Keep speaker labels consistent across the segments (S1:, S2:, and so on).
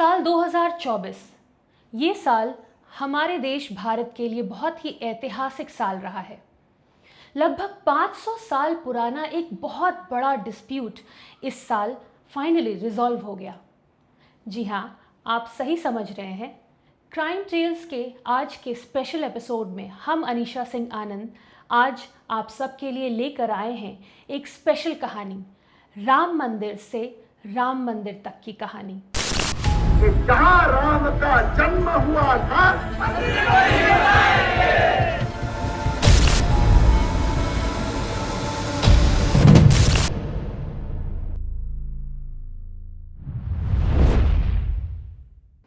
S1: साल 2024 ये साल हमारे देश भारत के लिए बहुत ही ऐतिहासिक साल रहा है। लगभग 500 साल पुराना एक बहुत बड़ा डिस्प्यूट इस साल फाइनली रिजॉल्व हो गया। जी हाँ, आप सही समझ रहे हैं। क्राइम ट्रेल्स के आज के स्पेशल एपिसोड में हम अनीशा सिंह आनंद आज आप सबके लिए लेकर आए हैं एक स्पेशल कहानी, राम मंदिर से राम मंदिर तक की कहानी।
S2: कि जहां राम का जन्म हुआ था,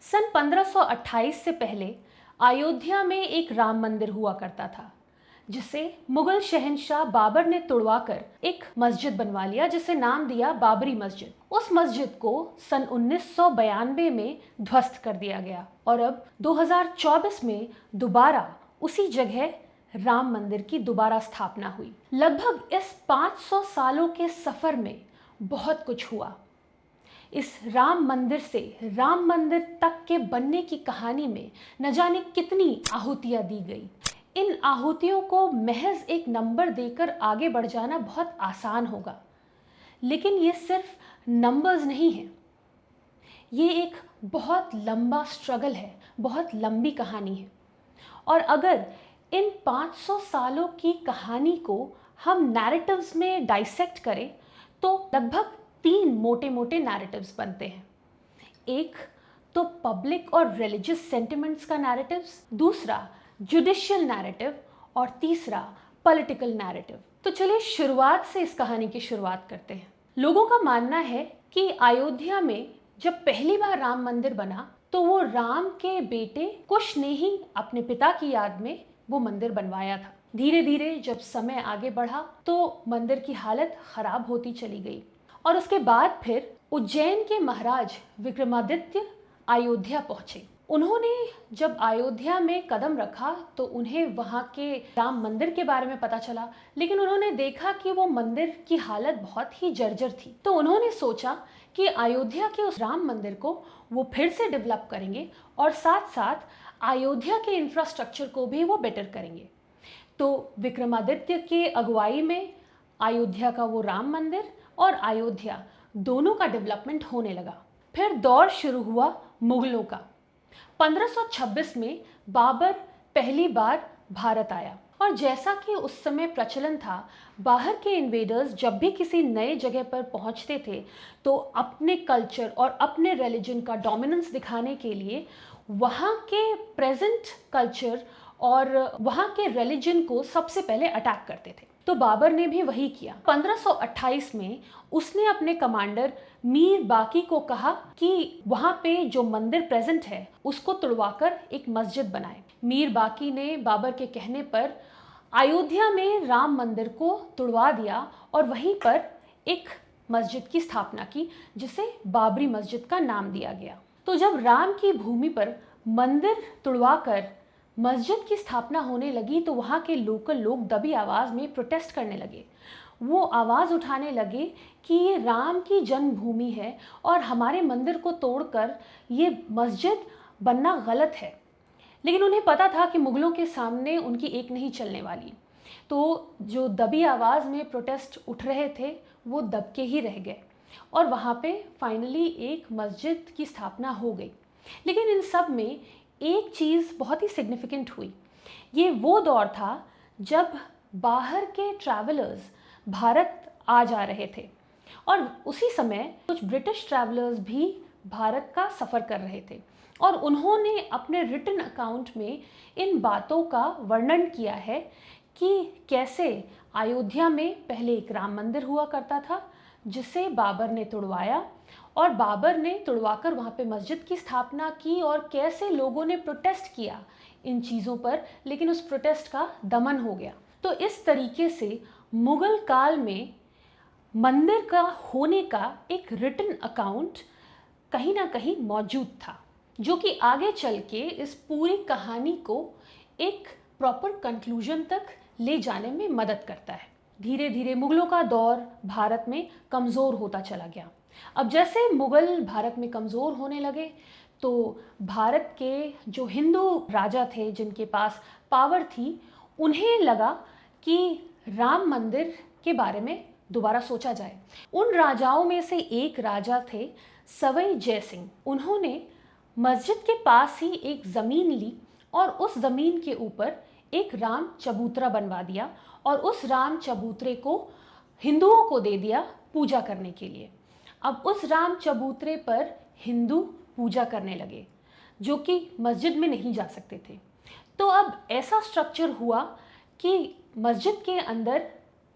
S1: सन 1528 से पहले अयोध्या में एक राम मंदिर हुआ करता था, जिसे मुगल शहंशाह बाबर ने तुड़वाकर एक मस्जिद बनवा लिया, जिसे नाम दिया बाबरी मस्जिद। उस मस्जिद को सन 1992 में ध्वस्त कर दिया गया और अब 2024 में दोबारा उसी जगह राम मंदिर की दोबारा स्थापना हुई। लगभग इस 500 सालों के सफर में बहुत कुछ हुआ। इस राम मंदिर से राम मंदिर तक के बनने की कहानी में न जाने कितनी आहुतियां दी गई। इन आहुतियों को महज एक नंबर देकर आगे बढ़ जाना बहुत आसान होगा, लेकिन ये सिर्फ नंबर्स नहीं हैं। ये एक बहुत लंबा स्ट्रगल है, बहुत लंबी कहानी है। और अगर इन 500 सालों की कहानी को हम नैरेटिव्स में डाइसेक्ट करें तो लगभग 3 मोटे मोटे नैरेटिव्स बनते हैं। एक तो पब्लिक और रिलीजियस सेंटिमेंट्स का नैरेटिव्स, दूसरा जुडिशियल नैरेटिव और तीसरा पॉलिटिकल नैरेटिव। तो चलिए शुरुआत से इस कहानी की शुरुआत करते हैं। लोगों का मानना है कि अयोध्या में जब पहली बार राम मंदिर बना तो वो राम के बेटे कुश ने ही अपने पिता की याद में वो मंदिर बनवाया था। धीरे धीरे जब समय आगे बढ़ा तो मंदिर की हालत खराब होती चली गई और उसके बाद फिर उज्जैन के महाराज विक्रमादित्य अयोध्या पहुंचे। उन्होंने जब अयोध्या में कदम रखा तो उन्हें वहाँ के राम मंदिर के बारे में पता चला, लेकिन उन्होंने देखा कि वो मंदिर की हालत बहुत ही जर्जर थी। तो उन्होंने सोचा कि अयोध्या के उस राम मंदिर को वो फिर से डेवलप करेंगे और साथ साथ अयोध्या के इंफ्रास्ट्रक्चर को भी वो बेटर करेंगे। तो विक्रमादित्य के अगुवाई में अयोध्या का वो राम मंदिर और अयोध्या दोनों का डेवलपमेंट होने लगा। फिर दौर शुरू हुआ मुगलों का। 1526 में बाबर पहली बार भारत आया और जैसा कि उस समय प्रचलन था, बाहर के इन्वेडर्स जब भी किसी नए जगह पर पहुंचते थे तो अपने कल्चर और अपने रिलीजन का डोमिनेंस दिखाने के लिए वहाँ के प्रेजेंट कल्चर और वहाँ के रिलीजन को सबसे पहले अटैक करते थे। तो बाबर ने भी वही किया। 1528 में उसने अपने कमांडर मीर बाकी को कहा कि वहाँ पे जो मंदिर प्रेजेंट है उसको तुड़वाकर एक मस्जिद बनाए। मीर बाकी ने बाबर के कहने पर अयोध्या में राम मंदिर को तुड़वा दिया और वहीं पर एक मस्जिद की स्थापना की, जिसे बाबरी मस्जिद का नाम दिया गया। तो जब राम की भूमि पर मंदिर तुड़वाकर मस्जिद की स्थापना होने लगी तो वहाँ के लोकल लोग दबी आवाज़ में प्रोटेस्ट करने लगे। वो आवाज़ उठाने लगे कि ये राम की जन्मभूमि है और हमारे मंदिर को तोड़कर ये मस्जिद बनना गलत है। लेकिन उन्हें पता था कि मुगलों के सामने उनकी एक नहीं चलने वाली। तो जो दबी आवाज़ में प्रोटेस्ट उठ रहे थे वो दबके ही रह गए और वहाँ पे फाइनली एक मस्जिद की स्थापना हो गई। लेकिन इन सब में एक चीज़ बहुत ही सिग्निफिकेंट हुई। ये वो दौर था जब बाहर के ट्रैवलर्स भारत आ जा रहे थे और उसी समय कुछ ब्रिटिश ट्रैवलर्स भी भारत का सफ़र कर रहे थे और उन्होंने अपने रिटन अकाउंट में इन बातों का वर्णन किया है कि कैसे अयोध्या में पहले एक राम मंदिर हुआ करता था जिसे बाबर ने तुड़वाया और बाबर ने तुड़वाकर वहाँ पे मस्जिद की स्थापना की और कैसे लोगों ने प्रोटेस्ट किया इन चीज़ों पर, लेकिन उस प्रोटेस्ट का दमन हो गया। तो इस तरीके से मुगल काल में मंदिर का होने का एक रिटन अकाउंट कहीं ना कहीं मौजूद था, जो कि आगे चल के इस पूरी कहानी को एक प्रॉपर कंक्लूजन तक ले जाने में मदद करता है। धीरे धीरे मुगलों का दौर भारत में कमज़ोर होता चला गया। अब जैसे मुगल भारत में कमज़ोर होने लगे तो भारत के जो हिंदू राजा थे जिनके पास पावर थी, उन्हें लगा कि राम मंदिर के बारे में दोबारा सोचा जाए। उन राजाओं में से एक राजा थे सवाई जय सिंह। उन्होंने मस्जिद के पास ही एक ज़मीन ली और उस ज़मीन के ऊपर एक राम चबूतरा बनवा दिया और उस राम चबूतरे को हिंदुओं को दे दिया पूजा करने के लिए। अब उस राम चबूतरे पर हिंदू पूजा करने लगे जो कि मस्जिद में नहीं जा सकते थे। तो अब ऐसा स्ट्रक्चर हुआ कि मस्जिद के अंदर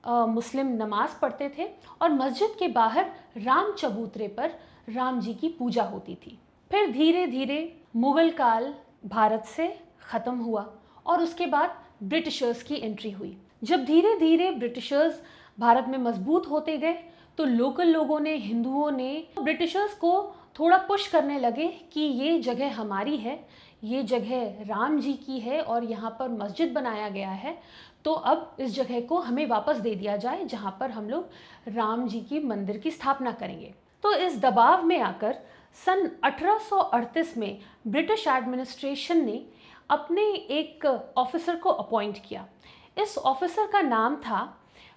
S1: मुस्लिम नमाज पढ़ते थे और मस्जिद के बाहर राम चबूतरे पर राम जी की पूजा होती थी। फिर धीरे धीरे मुगल काल भारत से ख़त्म हुआ और उसके बाद ब्रिटिशर्स की एंट्री हुई। जब धीरे धीरे ब्रिटिशर्स भारत में मजबूत होते गए तो लोकल लोगों ने, हिंदुओं ने ब्रिटिशर्स को थोड़ा पुश करने लगे कि ये जगह हमारी है, ये जगह राम जी की है और यहाँ पर मस्जिद बनाया गया है, तो अब इस जगह को हमें वापस दे दिया जाए जहाँ पर हम लोग राम जी की मंदिर की स्थापना करेंगे। तो इस दबाव में आकर सन 1838 में ब्रिटिश एडमिनिस्ट्रेशन ने अपने एक ऑफिसर को अपॉइंट किया। इस ऑफिसर का नाम था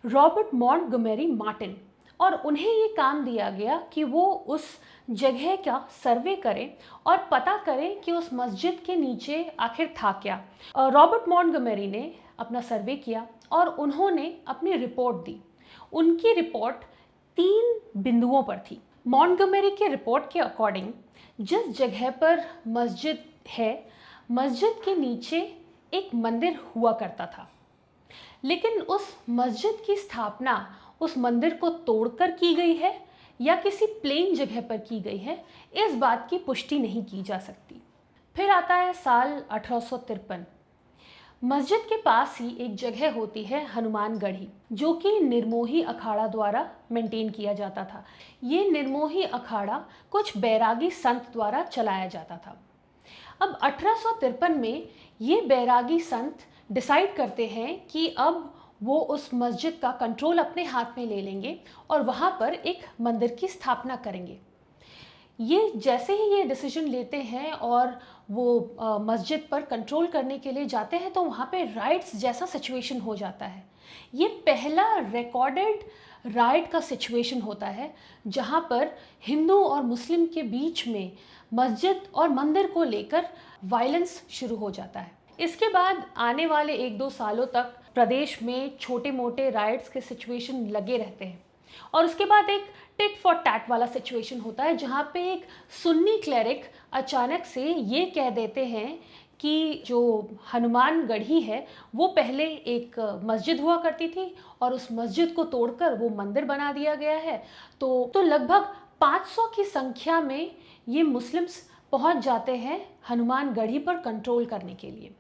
S1: रॉबर्ट मॉन्टगोमेरी मार्टिन और उन्हें ये काम दिया गया कि वो उस जगह का सर्वे करें और पता करें कि उस मस्जिद के नीचे आखिर था क्या। रॉबर्ट मॉन्टगोमेरी ने अपना सर्वे किया और उन्होंने अपनी रिपोर्ट दी। उनकी रिपोर्ट 3 बिंदुओं पर थी। मॉन्टगोमेरी के रिपोर्ट के अकॉर्डिंग जिस जगह पर मस्जिद है, मस्जिद के नीचे एक मंदिर हुआ करता था, लेकिन उस मस्जिद की स्थापना उस मंदिर को तोड़कर की गई है या किसी प्लेन जगह पर की गई है, इस बात की पुष्टि नहीं की जा सकती। फिर आता है साल 1853। मस्जिद के पास ही एक जगह होती है हनुमान गढ़ी, जो कि निर्मोही अखाड़ा द्वारा मेंटेन किया जाता था। ये निर्मोही अखाड़ा कुछ बैरागी संत द्वारा चलाया जाता था। अब 1853 में ये बैरागी संत डिसाइड करते हैं कि अब वो उस मस्जिद का कंट्रोल अपने हाथ में ले लेंगे और वहाँ पर एक मंदिर की स्थापना करेंगे। ये जैसे ही ये डिसीजन लेते हैं और वो मस्जिद पर कंट्रोल करने के लिए जाते हैं तो वहाँ पे राइट्स जैसा सिचुएशन हो जाता है। ये पहला रिकॉर्डेड राइट का सिचुएशन होता है जहाँ पर हिंदू और मुस्लिम के बीच में मस्जिद और मंदिर को लेकर वायलेंस शुरू हो जाता है। इसके बाद आने वाले 1-2 सालों तक प्रदेश में छोटे मोटे राइट्स के सिचुएशन लगे रहते हैं और उसके बाद एक टिट फॉर टैट वाला सिचुएशन होता है जहाँ पे एक सुन्नी क्लेरिक अचानक से ये कह देते हैं कि जो हनुमान गढ़ी है वो पहले एक मस्जिद हुआ करती थी और उस मस्जिद को तोड़कर वो मंदिर बना दिया गया है। तो लगभग 500 की संख्या में ये मुस्लिम्स पहुंच जाते हैं हनुमान गढ़ी पर कंट्रोल करने के लिए,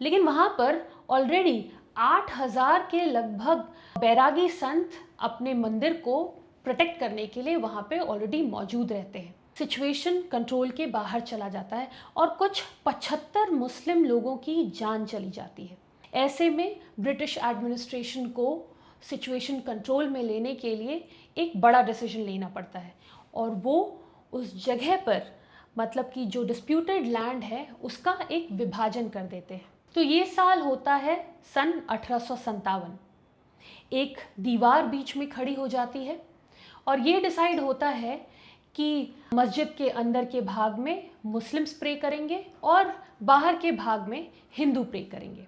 S1: लेकिन वहाँ पर ऑलरेडी 8000 के लगभग बैरागी संत अपने मंदिर को प्रोटेक्ट करने के लिए वहाँ पे ऑलरेडी मौजूद रहते हैं। सिचुएशन कंट्रोल के बाहर चला जाता है और कुछ 75 मुस्लिम लोगों की जान चली जाती है। ऐसे में ब्रिटिश एडमिनिस्ट्रेशन को सिचुएशन कंट्रोल में लेने के लिए एक बड़ा डिसीजन लेना पड़ता है और वो उस जगह पर मतलब कि जो डिस्प्यूटेड लैंड है उसका एक विभाजन कर देते हैं। तो ये साल होता है सन 1857। एक दीवार बीच में खड़ी हो जाती है और ये डिसाइड होता है कि मस्जिद के अंदर के भाग में मुस्लिम्स प्रे करेंगे और बाहर के भाग में हिंदू प्रे करेंगे।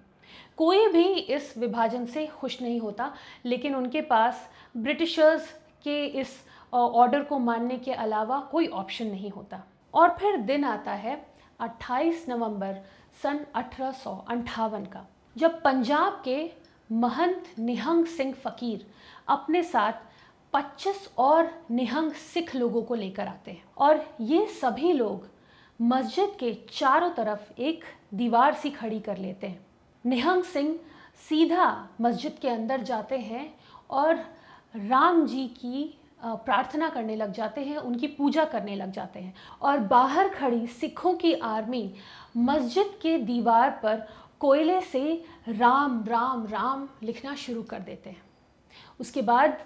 S1: कोई भी इस विभाजन से खुश नहीं होता, लेकिन उनके पास ब्रिटिशर्स के इस ऑर्डर को मानने के अलावा कोई ऑप्शन नहीं होता। और फिर दिन आता है 28 नवंबर सन 1858 का, जब पंजाब के महंत निहंग सिंह फ़कीर अपने साथ 25 और निहंग सिख लोगों को लेकर आते हैं और ये सभी लोग मस्जिद के चारों तरफ एक दीवार सी खड़ी कर लेते हैं। निहंग सिंह सीधा मस्जिद के अंदर जाते हैं और राम जी की प्रार्थना करने लग जाते हैं, उनकी पूजा करने लग जाते हैं और बाहर खड़ी सिखों की आर्मी मस्जिद के दीवार पर कोयले से राम राम राम लिखना शुरू कर देते हैं। उसके बाद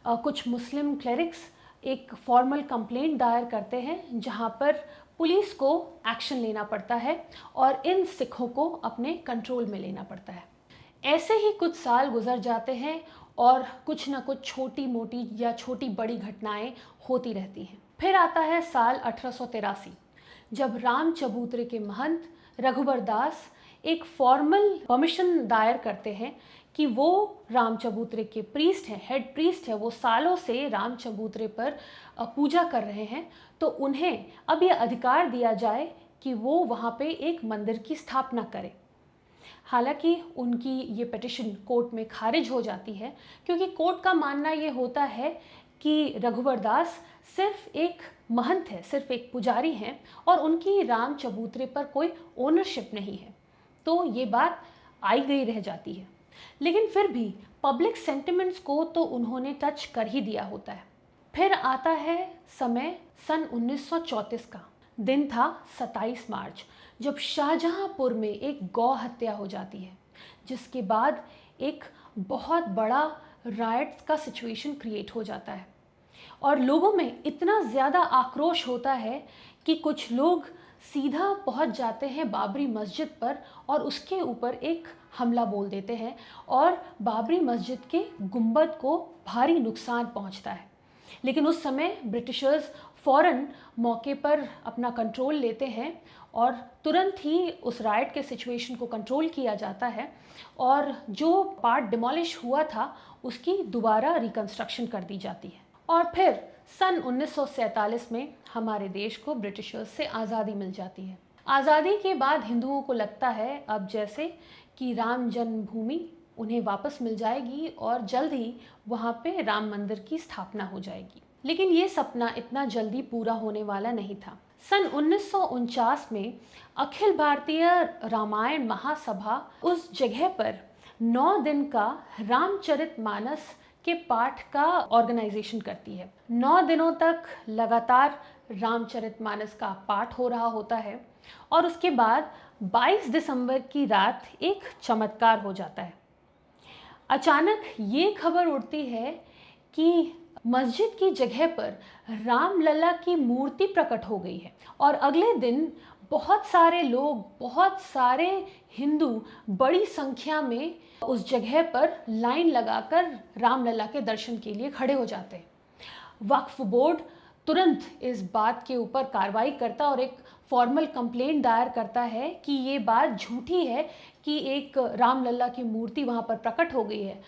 S1: कुछ मुस्लिम क्लेरिक्स एक फॉर्मल कंप्लेंट दायर करते हैं जहां पर पुलिस को एक्शन लेना पड़ता है और इन सिखों को अपने कंट्रोल में लेना पड़ता है। ऐसे ही कुछ साल गुजर जाते हैं और कुछ ना कुछ छोटी मोटी या छोटी बड़ी घटनाएं होती रहती हैं। फिर आता है साल 1883, जब राम चबूतरे के महंत रघुबर दास एक फॉर्मल परमिशन दायर करते हैं कि वो राम चबूतरे के प्रीस्ट हैं, हेड प्रीस्ट है, वो सालों से राम चबूतरे पर पूजा कर रहे हैं, तो उन्हें अब ये अधिकार दिया जाए कि वो वहाँ पे एक मंदिर की स्थापना करें। हालांकि उनकी ये पिटिशन कोर्ट में खारिज हो जाती है, क्योंकि कोर्ट का मानना ये होता है कि रघुबर दास सिर्फ एक महंत है, सिर्फ एक पुजारी हैं और उनकी राम चबूतरे पर कोई ओनरशिप नहीं है। तो ये बात आई गई रह जाती है, लेकिन फिर भी पब्लिक सेंटिमेंट्स को तो उन्होंने टच कर ही दिया होता है। फिर आता है समय सन 1934 का। दिन था 27 मार्च, जब शाहजहांपुर में एक गौ हत्या हो जाती है, जिसके बाद एक बहुत बड़ा राइट्स का सिचुएशन क्रिएट हो जाता है और लोगों में इतना ज़्यादा आक्रोश होता है कि कुछ लोग सीधा पहुंच जाते हैं बाबरी मस्जिद पर और उसके ऊपर एक हमला बोल देते हैं और बाबरी मस्जिद के गुंबद को भारी नुकसान पहुंचता है। लेकिन उस समय ब्रिटिशर्स फ़ौरन मौके पर अपना कंट्रोल लेते हैं और तुरंत ही उस राइट के सिचुएशन को कंट्रोल किया जाता है और जो पार्ट डिमोलिश हुआ था उसकी दोबारा रिकंस्ट्रक्शन कर दी जाती है। और फिर सन 1947 में हमारे देश को ब्रिटिशर्स से आज़ादी मिल जाती है। आज़ादी के बाद हिंदुओं को लगता है अब जैसे कि राम जन्मभूमि उन्हें वापस मिल जाएगी और जल्द ही वहाँ पे राम मंदिर की स्थापना हो जाएगी। लेकिन ये सपना इतना जल्दी पूरा होने वाला नहीं था। सन 1949 में अखिल भारतीय रामायण महासभा उस जगह पर 9 दिन का रामचरितमानस के पाठ का ऑर्गेनाइजेशन करती है। 9 दिनों तक लगातार रामचरितमानस का पाठ हो रहा होता है और उसके बाद 22 दिसंबर की रात एक चमत्कार हो जाता है। अचानक ये खबर उड़ती है कि मस्जिद की जगह पर रामलला की मूर्ति प्रकट हो गई है और अगले दिन बहुत सारे लोग, बहुत सारे हिंदू बड़ी संख्या में उस जगह पर लाइन लगाकर रामलला के दर्शन के लिए खड़े हो जाते हैं। वक्फ बोर्ड तुरंत इस बात के ऊपर कार्रवाई करता और एक फॉर्मल कंप्लेंट दायर करता है कि ये बात झूठी है कि एक रामलला की मूर्ति वहाँ पर प्रकट हो गई है।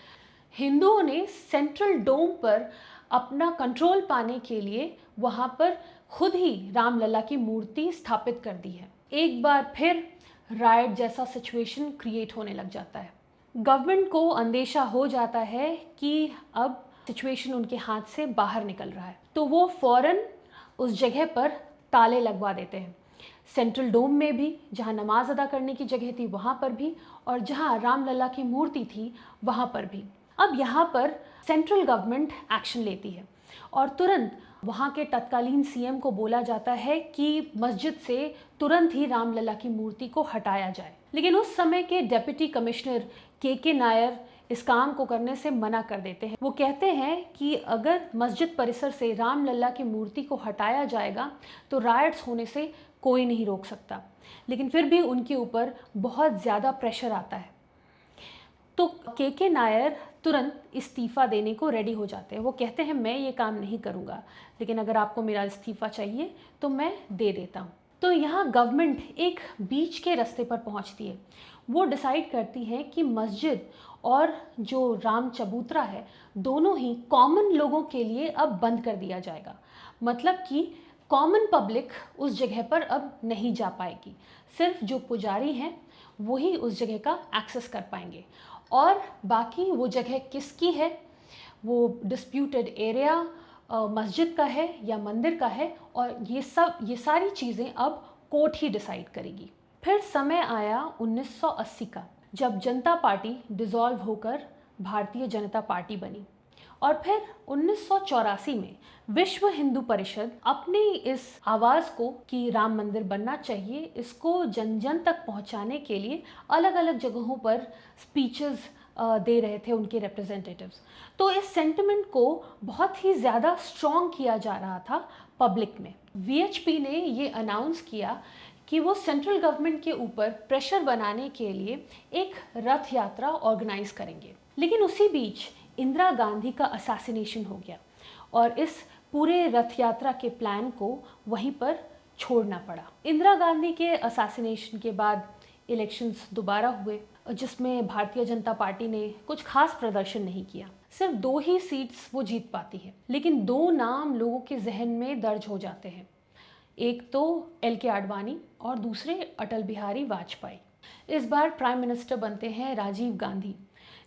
S1: हिंदुओं ने सेंट्रल डोम पर अपना कंट्रोल पाने के लिए वहाँ पर खुद ही रामलला की मूर्ति स्थापित कर दी है। एक बार फिर राइट जैसा सिचुएशन क्रिएट होने लग जाता है। गवर्नमेंट को अंदेशा हो जाता है कि अब सिचुएशन उनके हाथ से बाहर निकल रहा है, तो वो फ़ौरन उस जगह पर ताले लगवा देते हैं। सेंट्रल डोम में भी, जहाँ नमाज अदा करने की जगह थी वहाँ पर भी, और जहाँ रामलला की मूर्ति थी वहाँ पर भी। अब यहाँ पर सेंट्रल गवर्नमेंट एक्शन लेती है और तुरंत वहाँ के तत्कालीन सीएम को बोला जाता है कि मस्जिद से तुरंत ही रामलला की मूर्ति को हटाया जाए। लेकिन उस समय के डेप्यूटी कमिश्नर के नायर इस काम को करने से मना कर देते हैं। वो कहते हैं कि अगर मस्जिद परिसर से रामलला की मूर्ति को हटाया जाएगा तो राइट्स होने से कोई नहीं रोक सकता। लेकिन फिर भी उनके ऊपर बहुत ज़्यादा प्रेशर आता है, तो के नायर तुरंत इस्तीफ़ा देने को रेडी हो जाते हैं। वो कहते हैं मैं ये काम नहीं करूँगा, लेकिन अगर आपको मेरा इस्तीफ़ा चाहिए तो मैं दे देता हूँ। तो यहाँ गवर्नमेंट एक बीच के रास्ते पर पहुँचती है। वो डिसाइड करती है कि मस्जिद और जो राम चबूतरा है दोनों ही कॉमन लोगों के लिए अब बंद कर दिया जाएगा। मतलब कि कॉमन पब्लिक उस जगह पर अब नहीं जा पाएगी, सिर्फ जो पुजारी हैं वही उस जगह का एक्सेस कर पाएंगे और बाकी वो जगह किसकी है, वो डिस्प्यूटेड एरिया मस्जिद का है या मंदिर का है, और ये सारी चीज़ें अब कोर्ट ही डिसाइड करेगी। फिर समय आया 1980 का, जब जनता पार्टी डिसॉल्व होकर भारतीय जनता पार्टी बनी, और फिर 1984 में विश्व हिंदू परिषद अपनी इस आवाज़ को कि राम मंदिर बनना चाहिए, इसको जन जन तक पहुंचाने के लिए अलग अलग जगहों पर स्पीचेस दे रहे थे उनके रिप्रेजेंटेटिव्स। तो इस सेंटिमेंट को बहुत ही ज़्यादा स्ट्रॉन्ग किया जा रहा था पब्लिक में। वीएचपी ने ये अनाउंस किया कि वो सेंट्रल गवर्नमेंट के ऊपर प्रेशर बनाने के लिए एक रथ यात्रा ऑर्गेनाइज करेंगे। लेकिन उसी बीच इंदिरा गांधी का असैसिनेशन हो गया और इस पूरे रथ यात्रा के प्लान को वहीं पर छोड़ना पड़ा। इंदिरा गांधी के असैसिनेशन के बाद इलेक्शंस दोबारा हुए, जिसमें भारतीय जनता पार्टी ने कुछ खास प्रदर्शन नहीं किया। सिर्फ 2 ही सीट्स वो जीत पाती है। लेकिन 2 नाम लोगों के जहन में दर्ज हो जाते हैं, एक तो एल.के. आडवाणी और दूसरे अटल बिहारी वाजपेयी। इस बार प्राइम मिनिस्टर बनते हैं राजीव गांधी।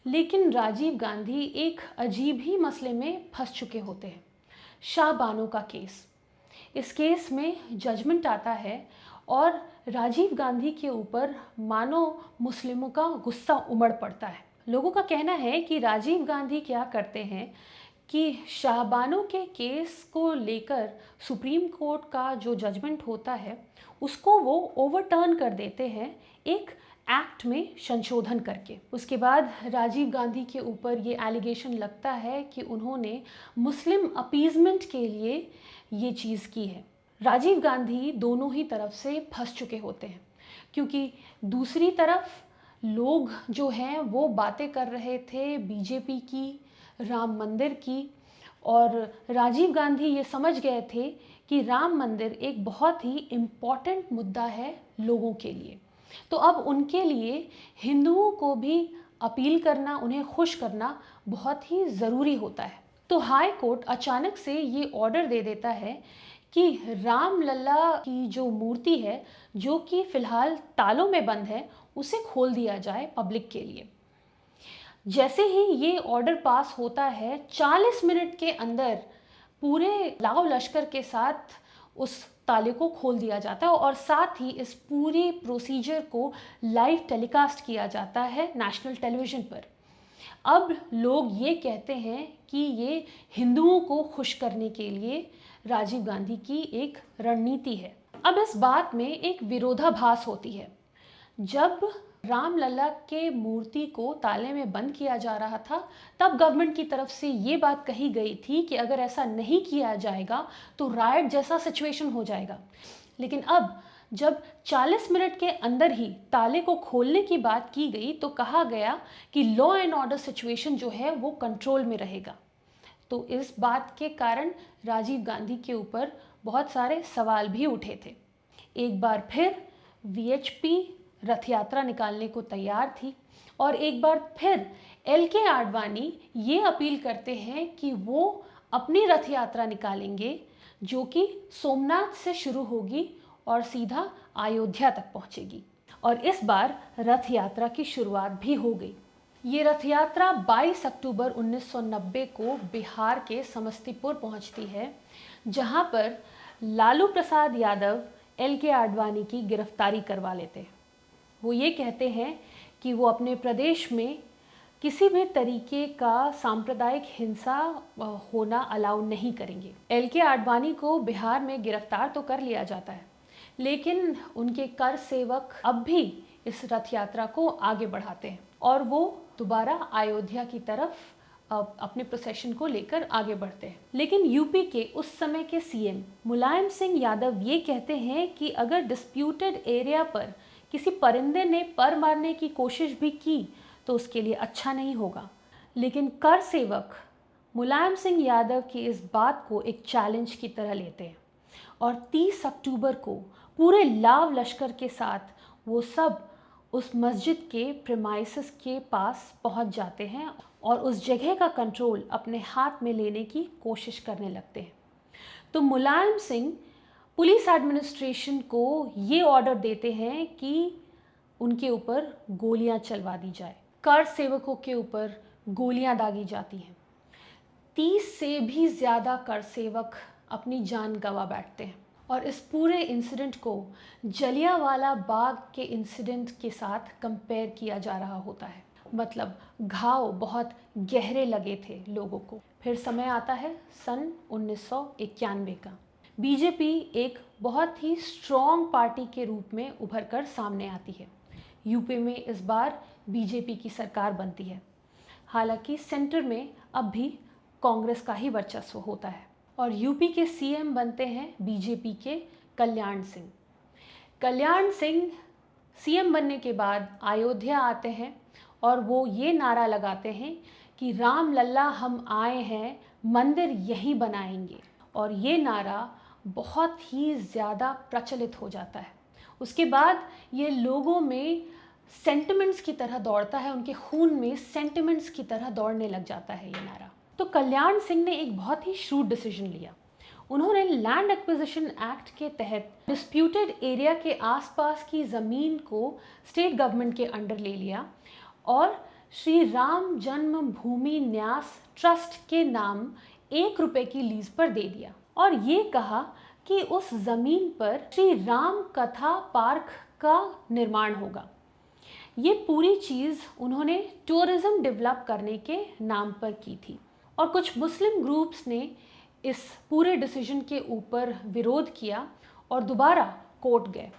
S1: लेकिन राजीव गांधी एक अजीब ही मसले में फंस चुके होते हैं, शाहबानो का केस। इस केस में जजमेंट आता है और राजीव गांधी के ऊपर मानो मुस्लिमों का गुस्सा उमड़ पड़ता है। लोगों का कहना है कि राजीव गांधी क्या करते हैं कि शाहबानो के केस को लेकर सुप्रीम कोर्ट का जो जजमेंट होता है उसको वो ओवरटर्न कर देते हैं एक एक्ट में संशोधन करके। उसके बाद राजीव गांधी के ऊपर ये एलिगेशन लगता है कि उन्होंने मुस्लिम अपीजमेंट के लिए ये चीज़ की है। राजीव गांधी दोनों ही तरफ से फंस चुके होते हैं, क्योंकि दूसरी तरफ लोग जो हैं वो बातें कर रहे थे बीजेपी की, राम मंदिर की, और राजीव गांधी ये समझ गए थे कि राम मंदिर एक बहुत ही इम्पॉर्टेंट मुद्दा है लोगों के लिए। तो अब उनके लिए हिंदुओं को भी अपील करना, उन्हें खुश करना बहुत ही ज़रूरी होता है। तो हाई कोर्ट अचानक से ये ऑर्डर दे देता है कि रामलला की जो मूर्ति है, जो कि फ़िलहाल तालों में बंद है, उसे खोल दिया जाए पब्लिक के लिए। जैसे ही ये ऑर्डर पास होता है, 40 मिनट के अंदर पूरे लाव लश्कर के साथ उस ताले को खोल दिया जाता है और साथ ही इस पूरी प्रोसीजर को लाइव टेलीकास्ट किया जाता है नेशनल टेलीविज़न पर। अब लोग ये कहते हैं कि ये हिंदुओं को खुश करने के लिए राजीव गांधी की एक रणनीति है। अब इस बात में एक विरोधाभास होती है। जब रामलला के मूर्ति को ताले में बंद किया जा रहा था, तब गवर्नमेंट की तरफ से ये बात कही गई थी कि अगर ऐसा नहीं किया जाएगा तो रायट जैसा सिचुएशन हो जाएगा। लेकिन अब जब 40 मिनट के अंदर ही ताले को खोलने की बात की गई तो कहा गया कि लॉ एंड ऑर्डर सिचुएशन जो है वो कंट्रोल में रहेगा। तो इस बात के कारण राजीव गांधी के ऊपर बहुत सारे सवाल भी उठे थे। एक बार फिर वीएचपी रथ यात्रा निकालने को तैयार थी और एक बार फिर एल.के. आडवाणी ये अपील करते हैं कि वो अपनी रथ यात्रा निकालेंगे, जो कि सोमनाथ से शुरू होगी और सीधा अयोध्या तक पहुंचेगी। और इस बार रथ यात्रा की शुरुआत भी हो गई। ये रथ यात्रा 22 अक्टूबर 1990 को बिहार के समस्तीपुर पहुंचती है, जहां पर लालू प्रसाद यादव एल.के. आडवाणी की गिरफ्तारी करवा लेते हैं। वो ये कहते हैं कि वो अपने प्रदेश में किसी भी तरीके का सांप्रदायिक हिंसा होना अलाउ नहीं करेंगे। एल.के. आडवाणी को बिहार में गिरफ्तार तो कर लिया जाता है, लेकिन उनके कर सेवक अब भी इस रथ यात्रा को आगे बढ़ाते हैं और वो दोबारा अयोध्या की तरफ अपने प्रोसेशन को लेकर आगे बढ़ते हैं। लेकिन यूपी के उस समय के सीएम मुलायम सिंह यादव ये कहते हैं कि अगर डिस्प्यूटेड एरिया पर किसी परिंदे ने पर मारने की कोशिश भी की तो उसके लिए अच्छा नहीं होगा। लेकिन कर सेवक मुलायम सिंह यादव की इस बात को एक चैलेंज की तरह लेते हैं और 30 अक्टूबर को पूरे लाव लश्कर के साथ वो सब उस मस्जिद के प्रेमाइसेस के पास पहुंच जाते हैं और उस जगह का कंट्रोल अपने हाथ में लेने की कोशिश करने लगते हैं। तो मुलायम सिंह पुलिस एडमिनिस्ट्रेशन को ये ऑर्डर देते हैं कि उनके ऊपर गोलियां चलवा दी जाए। कर सेवकों के ऊपर गोलियां दागी जाती हैं। 30 से भी ज़्यादा कर सेवक अपनी जान गंवा बैठते हैं और इस पूरे इंसिडेंट को जलियांवाला बाग के इंसिडेंट के साथ कंपेयर किया जा रहा होता है। मतलब घाव बहुत गहरे लगे थे लोगों को। फिर समय आता है सन 1991 का। बीजेपी एक बहुत ही स्ट्रॉन्ग पार्टी के रूप में उभर कर सामने आती है। यूपी में इस बार बीजेपी की सरकार बनती है हालांकि सेंटर में अब भी कांग्रेस का ही वर्चस्व होता है और यूपी के सीएम बनते हैं बीजेपी के कल्याण सिंह। कल्याण सिंह सीएम बनने के बाद अयोध्या आते हैं और वो ये नारा लगाते हैं कि राम लल्ला हम आए हैं, मंदिर यहीं बनाएंगे। और ये नारा बहुत ही ज़्यादा प्रचलित हो जाता है। उसके बाद ये लोगों में सेंटिमेंट्स की तरह दौड़ता है, उनके खून में सेंटिमेंट्स की तरह दौड़ने लग जाता है ये नारा। तो कल्याण सिंह ने एक बहुत ही श्रूड डिसीजन लिया। उन्होंने लैंड एक्विजिशन एक्ट के तहत डिस्प्यूटेड एरिया के आसपास की ज़मीन को स्टेट गवर्नमेंट के अंडर ले लिया और श्री राम जन्मभूमि न्यास ट्रस्ट के नाम 1 रुपए की लीज पर दे दिया और ये कहा कि उस ज़मीन पर श्री राम कथा पार्क का निर्माण होगा। ये पूरी चीज़ उन्होंने टूरिज़्म डेवलप करने के नाम पर की थी और कुछ मुस्लिम ग्रुप्स ने इस पूरे डिसीजन के ऊपर विरोध किया और दोबारा कोर्ट गए।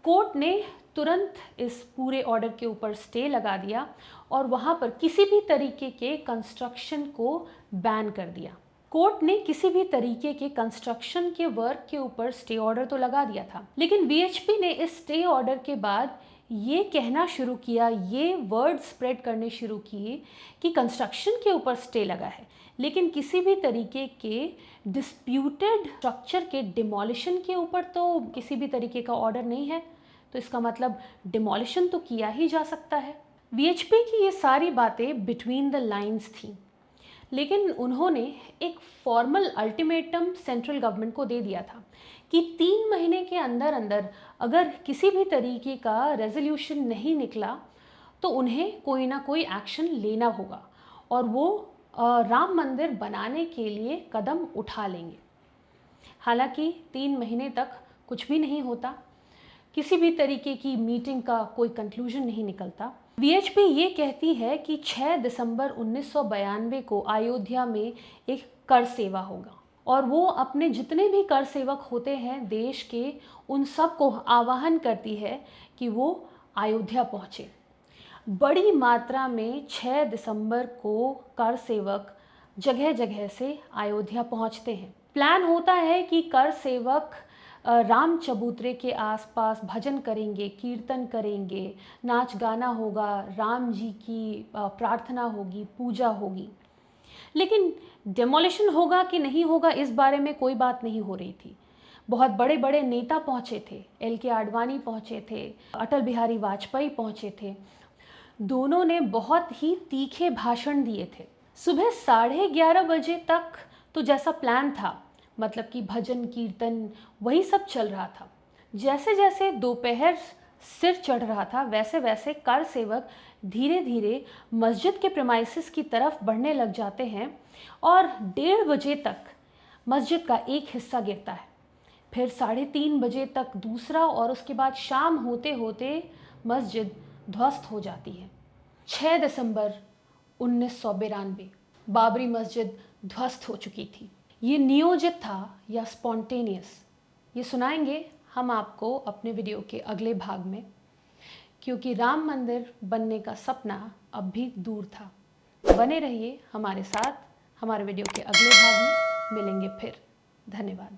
S1: कोर्ट ने तुरंत इस पूरे ऑर्डर के ऊपर स्टे लगा दिया और वहाँ पर किसी भी तरीके के कंस्ट्रक्शन को बैन कर दिया। कोर्ट ने किसी भी तरीके के कंस्ट्रक्शन के वर्क के ऊपर स्टे ऑर्डर तो लगा दिया था, लेकिन वीएचपी ने इस स्टे ऑर्डर के बाद ये कहना शुरू किया, ये वर्ड स्प्रेड करने शुरू किए कि कंस्ट्रक्शन के ऊपर स्टे लगा है, लेकिन किसी भी तरीके के डिस्प्यूटेड स्ट्रक्चर के डिमोलिशन के ऊपर तो किसी भी तरीके का ऑर्डर नहीं है। तो इसका मतलब डिमोलिशन तो किया ही जा सकता है। वीएचपी की ये सारी बातें बिटवीन द लाइंस थी, लेकिन उन्होंने एक फॉर्मल अल्टीमेटम सेंट्रल गवर्नमेंट को दे दिया था कि 3 महीने के अंदर अंदर अगर किसी भी तरीके का रेजोल्यूशन नहीं निकला तो उन्हें कोई ना कोई एक्शन लेना होगा और वो राम मंदिर बनाने के लिए कदम उठा लेंगे। हालांकि 3 महीने तक कुछ भी नहीं होता, किसी भी तरीके की मीटिंग का कोई कंक्लूजन नहीं निकलता। वीएचपी ये कहती है कि 6 दिसंबर 1992 को अयोध्या में एक कर सेवा होगा और वो अपने जितने भी कर सेवक होते हैं देश के, उन सब को आह्वान करती है कि वो अयोध्या पहुँचे। बड़ी मात्रा में 6 दिसंबर को कर सेवक जगह जगह से अयोध्या पहुँचते हैं। प्लान होता है कि कर सेवक राम चबूतरे के आसपास भजन करेंगे, कीर्तन करेंगे, नाच गाना होगा, राम जी की प्रार्थना होगी, पूजा होगी। लेकिन डेमोलिशन होगा कि नहीं होगा इस बारे में कोई बात नहीं हो रही थी। बहुत बड़े बड़े नेता पहुँचे थे, LK आडवाणी पहुँचे थे, अटल बिहारी वाजपेयी पहुँचे थे। दोनों ने बहुत ही तीखे भाषण दिए थे। सुबह 11:30 बजे तक तो जैसा प्लान था, मतलब कि भजन कीर्तन वही सब चल रहा था। जैसे जैसे दोपहर सिर चढ़ रहा था वैसे वैसे कर सेवक धीरे धीरे मस्जिद के प्रेमाइसिस की तरफ बढ़ने लग जाते हैं और 1:30 बजे तक मस्जिद का एक हिस्सा गिरता है, फिर 3:30 बजे तक दूसरा और उसके बाद शाम होते होते मस्जिद ध्वस्त हो जाती है। 6 दिसंबर 1992 बाबरी मस्जिद ध्वस्त हो चुकी थी। ये नियोजित था या स्पॉन्टेनियस, ये सुनाएंगे हम आपको अपने वीडियो के अगले भाग में, क्योंकि राम मंदिर बनने का सपना अब भी दूर था। बने रहिए हमारे साथ, हमारे वीडियो के अगले भाग में मिलेंगे फिर। धन्यवाद।